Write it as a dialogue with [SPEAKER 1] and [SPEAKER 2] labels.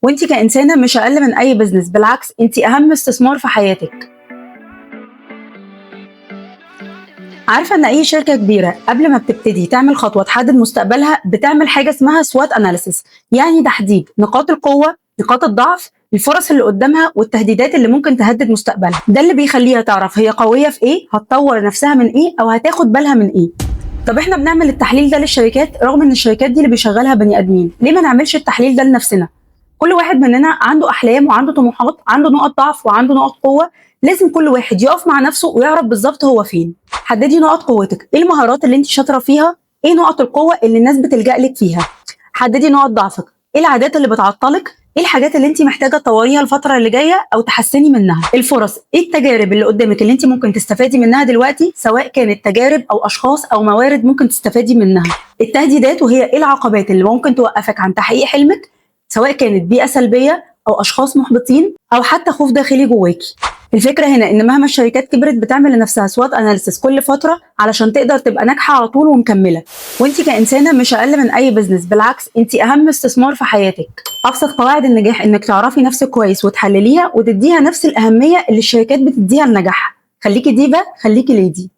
[SPEAKER 1] وانت كإنسانة مش أقل من أي بزنس، بالعكس انت أهم استثمار في حياتك. عارفة إن أي شركة كبيرة قبل ما بتبتدي تعمل خطوة تحدد مستقبلها بتعمل حاجة اسمها SWOT analysis، يعني تحديد نقاط القوة، نقاط الضعف، الفرص اللي قدامها والتهديدات اللي ممكن تهدد مستقبلها. ده اللي بيخليها تعرف هي قوية في إيه، هتطور نفسها من إيه، أو هتاخد بالها من إيه. طب احنا بنعمل التحليل ده للشركات رغم ان الشركات دي اللي بيشغلها بني ادمين، ليه ما نعملش التحليل ده لنفسنا؟ كل واحد مننا عنده احلام وعنده طموحات، عنده نقط ضعف وعنده نقط قوه. لازم كل واحد يقف مع نفسه ويعرف بالظبط هو فين. حددي نقط قوتك، ايه المهارات اللي انت شاطره فيها، ايه نقط القوه اللي الناس بتلجأ لك فيها. حددي نقط ضعفك، ايه العادات اللي بتعطلك، ايه الحاجات اللي انت محتاجه تطوريها الفتره اللي جايه او تحسني منها. الفرص، ايه التجارب اللي قدامك اللي انت ممكن تستفادي منها دلوقتي، سواء كانت تجارب او اشخاص او موارد ممكن تستفادي منها. التهديدات، وهي ايه العقبات اللي ممكن توقفك عن تحقيق حلمك، سواء كانت بيئه سلبيه او اشخاص محبطين او حتى خوف داخلي جواكي. الفكره هنا ان مهما الشركات كبرت بتعمل لنفسها SWOT اناليسيس كل فتره علشان تقدر تبقى ناجحه على طول ومكمله. وانت كإنسانة مش أقل من أي بزنس، بالعكس انت أهم استثمار في حياتك. أبسط قواعد النجاح إنك تعرفي نفسك كويس وتحلليها وتديها نفس الأهمية اللي الشركات بتديها لنجاحها. خليكي ديفا، خليكي ليدي.